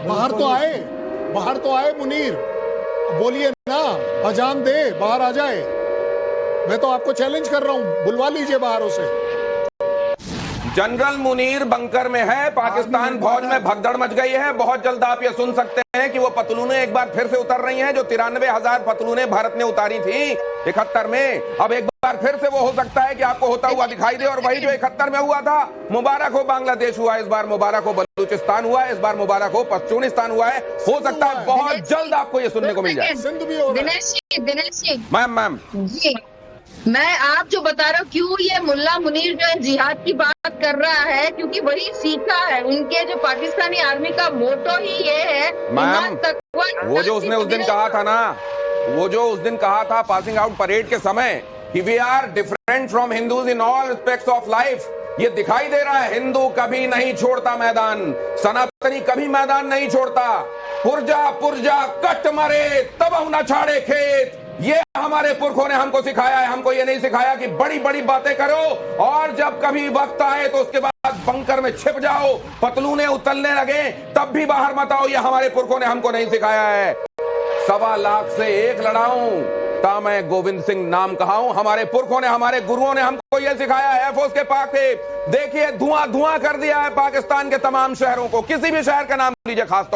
बाहर तो आए मुनीर, बोलिए ना, अजान दे, बाहर आ जाए। मैं तो आपको चैलेंज कर रहा हूं, बुलवा लीजिए बाहर उसे। जनरल मुनीर बंकर में है, पाकिस्तान फौज में भगदड़ मच गई है। बहुत जल्द आप ये सुन सकते हैं कि वो पतलूनें एक बार फिर से उतर रही हैं, जो 93,000 पतलूनें भारत ने उतारी थी 71 में। अब एक बार फिर से वो हो सकता है कि आपको होता हुआ दिखाई दे, और वही जो 71 में हुआ था। मुबारक हो बांग्लादेश हुआ, इस बार मुबारक हो बलूचिस्तान हुआ, इस बार मुबारक हो पश्चिमिस्तान हुआ है। हो सकता है बहुत जल्द आपको ये सुनने को मिल जाए। दिनेश जी, मैम जी, मैं आप जो बता रहे हो, क्यों ये मुल्ला मुनीर जो है जिहाद की बात कर रहा है, क्योंकि वही सीखा है। उनके जो पाकिस्तानी आर्मी का मोटो ही ये है, मैम, वो जो उसने उस दिन कहा था ना, वो जो उस दिन कहा था पासिंग आउट परेड के समय कि we are different from Hindus in all aspects of life, ये दिखाई दे रहा है। हिंदू कभी नहीं छोड़ता मैदान, सनातनी कभी मैदान नहीं छोड़ता। पुरजा पुरजा कट मरे तब न छाड़े खेत, ये हमारे पुरखों ने हमको सिखाया है। हमको ये नहीं सिखाया कि बड़ी बड़ी बातें करो और जब कभी वक्त आए तो उसके बाद बंकर में छिप जाओ, पतलूने उतरने लगे तब भी बाहर मत आओ। ये हमारे पुरखों ने हमको नहीं सिखाया है। 1.25 लाख से एक लड़ाऊं ता मैं गोविंद सिंह नाम कहाऊं। हमारे पुरखों ने, हमारे गुरुओं ने हमको ये सिखाया है। एयरफोर्स के पाक पे देखिए धुआं धुआं कर दिया है पाकिस्तान के तमाम शहरों को। किसी भी शहर का नाम लीजिए, खास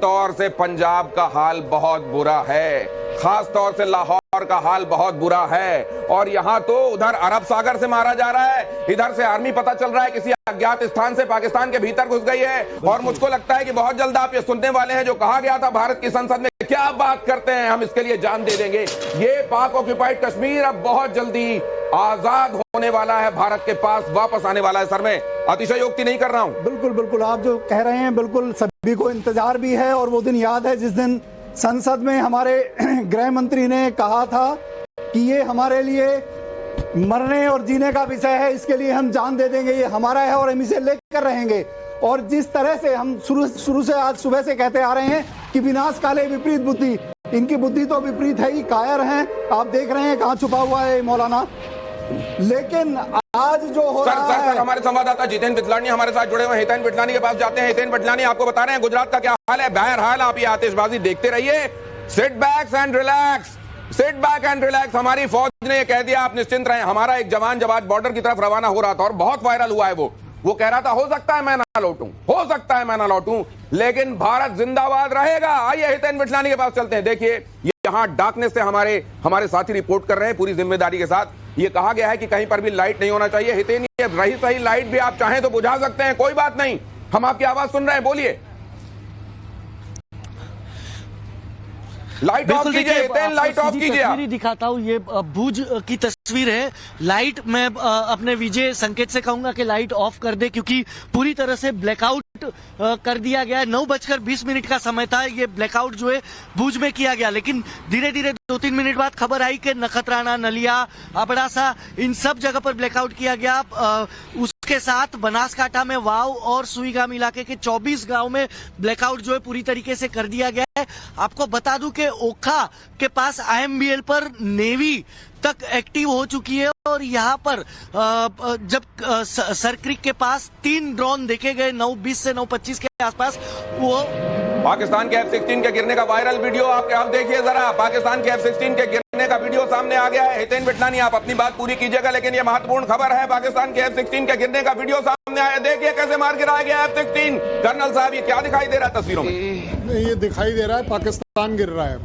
तौर से पंजाब का हाल बहुत बुरा है, खास तौर से लाहौर का हाल बहुत बुरा है। और यहाँ तो उधर अरब सागर से मारा जा रहा है, इधर से आर्मी पता चल रहा है किसी अज्ञात स्थान से पाकिस्तान के भीतर घुस गई है। और मुझको लगता है कि बहुत जल्द आप ये सुनने वाले हैं जो कहा गया था भारत की संसद में, क्या बात करते हैं, हम इसके लिए जान दे देंगे। ये पाक ऑक्युपाइड कश्मीर अब बहुत जल्दी आजाद होने वाला है, भारत के पास वापस आने वाला है। सर, मैं अतिशयोक्ति नहीं कर रहा हूं। बिल्कुल आप जो कह रहे हैं बिल्कुल सभी को इंतजार भी है। और वो दिन याद है जिस दिन संसद में हमारे गृह मंत्री ने कहा था कि ये हमारे लिए मरने और जीने का विषय है, इसके लिए हम जान दे देंगे, ये हमारा है और हम इसे लेकर रहेंगे। और जिस तरह से हम शुरू से आज सुबह से कहते आ रहे हैं कि विनाश काले विपरीत बुद्धि, इनकी बुद्धि तो विपरीत है ही, कायर हैं। आप देख रहे हैं कहाँ छुपा हुआ है मौलाना। लेकिन आज जो हो रहा है, हमारे संवाददाता जितेंद्र बिटलानी हमारे साथ जुड़े हुए हैं। हितेन बिटलानी के पास जाते हैं। हितेन बिटलानी, आपको बता रहे हैं गुजरात का क्या हाल है। बहरहाल आप ये आतिशबाजी देखते रहिए। Sit back and relax, sit back and relax. हमारी फौज ने ये कह दिया, आप निश्चिंत रहें। हमारा एक जवान जब आज बॉर्डर की तरफ रवाना हो रहा था और बहुत वायरल हुआ है, वो कह रहा था हो सकता है मैं ना लौटूं, हो सकता है मैं ना लौटूं, लेकिन भारत जिंदाबाद रहेगा। आइए हितेन बिटलानी के पास चलते हैं। देखिए यहाँ डार्कनेस से हमारे साथी रिपोर्ट कर रहे हैं पूरी जिम्मेदारी के साथ। ये कहा गया है कि कहीं पर भी लाइट नहीं होना चाहिए। हितेन, ये रही सही लाइट भी आप चाहें तो बुझा सकते हैं, कोई बात नहीं, हम आपकी आवाज सुन रहे हैं, बोलिए। लाइट ऑफ कीजिए, लाइट ऑफ कीजिए। तस्वीर दिखाता हूँ, ये भुज की तस्वीर है। लाइट मैं अपने विजय संकेत से कहूंगा कि लाइट ऑफ कर दे, क्योंकि पूरी तरह से ब्लैकआउट कर दिया गया है। 9:20 का समय था, ये ब्लैकआउट जो है भुज में किया गया। लेकिन धीरे धीरे 2-3 मिनट बाद खबर आई कि नखत्राना, नलिया, अबड़ासा, इन सब जगह पर ब्लैकआउट किया गया। उसके साथ बनासकांठा में वाव और सुईगाम इलाके के 24 गांव में ब्लैकआउट जो है पूरी तरीके से कर दिया गया है। आपको बता दूं कि ओखा के पास IMBL पर नेवी तक एक्टिव हो चुकी है। और यहाँ पर जब सर क्रीक के पास 3 ड्रोन देखे गए 9:20 से 9:25 के आसपास, वो पाकिस्तान के F-16 के गिरने का वायरल वीडियो आप देखिए जरा। पाकिस्तान के F-16 के गिरने का वीडियो सामने आ गया है। हितेन बिटलानी, आप अपनी बात पूरी कीजिएगा, लेकिन ये महत्वपूर्ण खबर है। पाकिस्तान के F-16 के गिरने का वीडियो सामने आया, देखिए कैसे मार गिराया गया F-16। कर्नल साहब, ये क्या दिखाई दे रहा है तस्वीरों में? ये दिखाई दे रहा है पाकिस्तान गिर रहा है,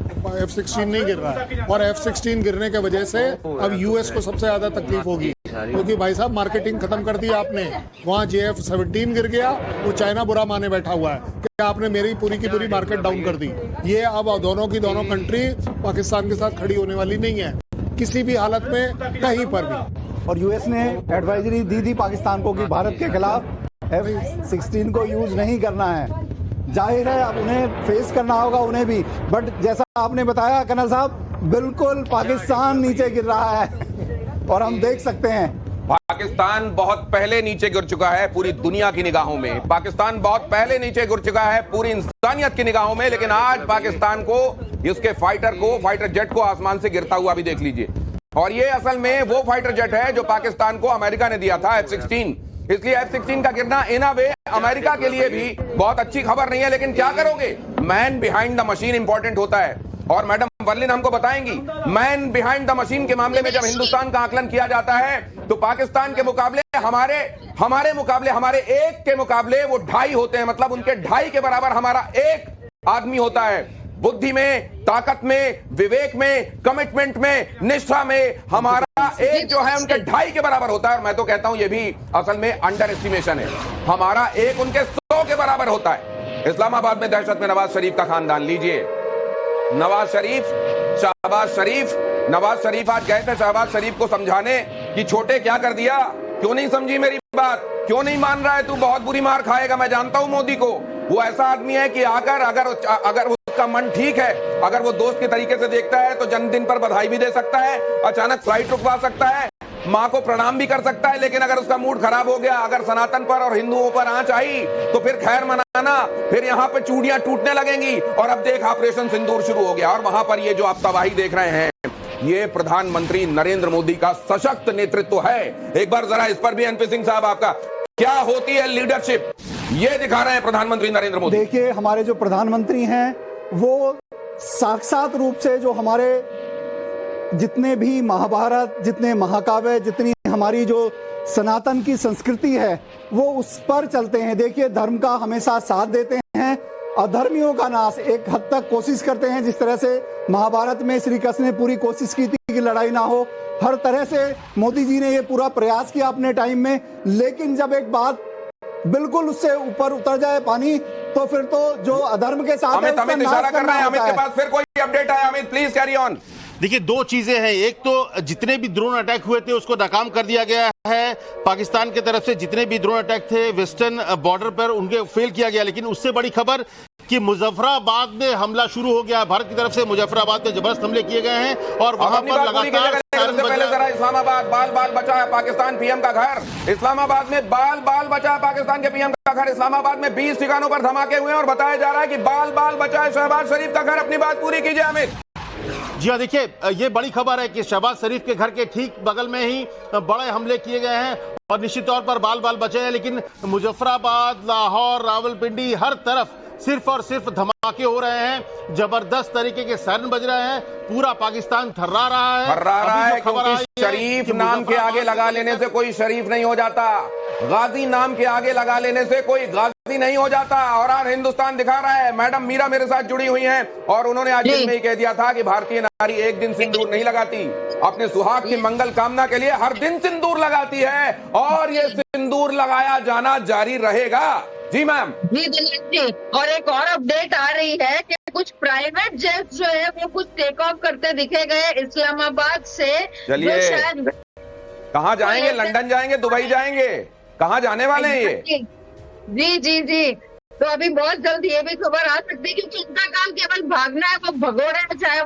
F-16 नहीं गिर रहा है। और F-16 गिरने की वजह से अब US को सबसे ज्यादा तकलीफ होगी, क्योंकि भाई साहब मार्केटिंग खत्म कर दी आपने। वहाँ JF-17 गिर गया, वो चाइना बुरा माने बैठा हुआ है कि आपने मेरी पूरी की पूरी मार्केट डाउन कर दी। ये अब दोनों की दोनों कंट्री पाकिस्तान के साथ खड़ी होने वाली नहीं है किसी भी हालत में, कहीं पर भी। और US ने एडवाइजरी दी थी पाकिस्तान को कि भारत के खिलाफ F-16 को यूज नहीं करना है। जाहिर है अब उन्हें फेस करना होगा, उन्हें भी। बट जैसा आपने बताया कर्नल साहब, बिल्कुल पाकिस्तान नीचे गिर रहा है और हम देख सकते हैं पाकिस्तान बहुत पहले नीचे गिर चुका है पूरी दुनिया की निगाहों में। पाकिस्तान बहुत पहले नीचे गिर चुका है पूरी इंसानियत की निगाहों में। लेकिन आज पाकिस्तान को, उसके फाइटर जेट को आसमान से गिरता हुआ भी देख लीजिए। और ये असल में वो फाइटर जेट है जो पाकिस्तान को अमेरिका ने दिया था, F-16। इसलिए F-16 का गिरना इन अ वे अमेरिका के लिए भी बहुत अच्छी खबर नहीं है, लेकिन क्या करोगे, man behind the machine important होता है। और मैडम वर्लिन हमको बताएंगी, मैन बिहाइंड द मशीन के मामले में जब हिंदुस्तान का आकलन किया जाता है तो पाकिस्तान के मुकाबले हमारे मुकाबले, हमारे एक के मुकाबले वो 2.5 होते हैं, मतलब उनके 2.5 के बराबर हमारा एक आदमी होता है। बुद्धि में, ताकत में, विवेक में, कमिटमेंट में, निष्ठा में हमारा एक जो है उनके 2.5 के बराबर होता है। और मैं तो कहता हूं ये भी असल में अंडर एस्टिमेशन है, हमारा एक उनके 100 के बराबर होता है। इस्लामाबाद में दहशत में नवाज शरीफ का खानदान लीजिए, नवाज शरीफ, शहबाज शरीफ, नवाज शरीफ आज गए थे शहबाज शरीफ को समझाने कि छोटे क्या कर दिया, क्यों नहीं समझी मेरी बात, क्यों नहीं मान रहा है, तू बहुत बुरी मार खाएगा। मैं जानता हूं मोदी को, वो ऐसा आदमी है कि अगर उसका मन ठीक है, अगर वो दोस्त के तरीके से देखता है तो जन्मदिन पर बधाई भी दे सकता है, अचानक फ्लाइट रुकवा सकता है, मां को प्रणाम भी कर सकता है। लेकिन अगर उसका मूड खराब हो गया, अगर सनातन पर और हिंदुओं पर आंच आई तो फिर खैर मनाना, फिर यहां पे चूड़ियां टूटने लगेंगी। और अब देख ऑपरेशन सिंदूर शुरू हो गया, और वहां पर ये जो आप तबाही देख रहे हैं, ये प्रधानमंत्री नरेंद्र मोदी का सशक्त नेतृत्व है। एक बार जरा इस पर भी एनपी सिंह साहब आपका क्या होती है लीडरशिप, ये दिखा रहे हैं प्रधानमंत्री नरेंद्र मोदी। देखिए, हमारे जो प्रधानमंत्री हैं वो साक्षात रूप से जो हमारे जितने भी महाभारत, जितने महाकाव्य, जितनी हमारी जो सनातन की संस्कृति है वो उस पर चलते हैं। देखिए, धर्म का हमेशा साथ देते हैं, अधर्मियों का नाश एक हद तक कोशिश करते हैं। जिस तरह से महाभारत में श्री कृष्ण ने पूरी कोशिश की थी कि लड़ाई ना हो, हर तरह से मोदी जी ने ये पूरा प्रयास किया अपने टाइम में। लेकिन जब एक बात बिल्कुल उससे ऊपर उतर जाए पानी, तो फिर तो जो अधर्म के साथ अमित इशारा कर रहे हैं, अमित के पास फिर कोई अपडेट है? Amit please carry on. देखिए, दो चीजें हैं, एक तो जितने भी ड्रोन अटैक हुए थे उसको नाकाम कर दिया गया है पाकिस्तान की तरफ से। जितने भी ड्रोन अटैक थे वेस्टर्न बॉर्डर पर उनके फेल किया गया। लेकिन उससे बड़ी खबर कि मुजफ्फराबाद में हमला शुरू हो गया, भारत की तरफ से मुजफ्फराबाद में जबरदस्त हमले किए गए हैं और वहां पर लगातार पहले जरा इस्लामाबाद, बाल बाल बचा है पाकिस्तान पीएम का घर, इस्लामाबाद में बाल बाल बचा है पाकिस्तान के पीएम का घर। इस्लामाबाद में 20 ठिकानों पर धमाके हुए हैं और बताया जा रहा है कि बाल बाल बचा है शहबाज शरीफ का घर। अपनी बात पूरी कीजिए अमित। जी हाँ, देखिए, ये बड़ी खबर है कि शहबाज शरीफ के घर के ठीक बगल में ही बड़े हमले किए गए हैं और निश्चित तौर पर बाल बाल बचे हैं। लेकिन मुजफ्फराबाद, लाहौर, रावलपिंडी, हर तरफ सिर्फ और सिर्फ धमाके हो रहे हैं, जबरदस्त तरीके के सायरन बज रहे हैं, पूरा पाकिस्तान थर्रा रहा है क्योंकि शरीफ नाम के आगे लगा लेने से कोई शरीफ नहीं हो जाता, गाजी नाम के आगे लगा लेने से कोई गाजी नहीं हो जाता। और आज हिंदुस्तान दिखा रहा है, मैडम मीरा मेरे साथ जुड़ी हुई हैं और उन्होंने आज दिन में ही कह दिया था कि भारतीय नारी एक दिन सिंदूर नहीं लगाती, अपने सुहाग की मंगल कामना के लिए हर दिन सिंदूर लगाती है और ये सिंदूर लगाया जाना जारी रहेगा। जी मैम। जी दिनेश जी, और एक और अपडेट आ रही है कि कुछ प्राइवेट जेट जो है वो कुछ टेक ऑफ करते दिखे गए इस्लामाबाद से। चलिए, शायद कहाँ जाएंगे? लंदन जाएंगे, दुबई जाएंगे, कहाँ जाने वाले हैं ये? जी जी जी, तो अभी बहुत जल्द ये भी खबर आ सकती है क्योंकि उनका काम केवल भागना है, वो भगोड़े, चाहे वो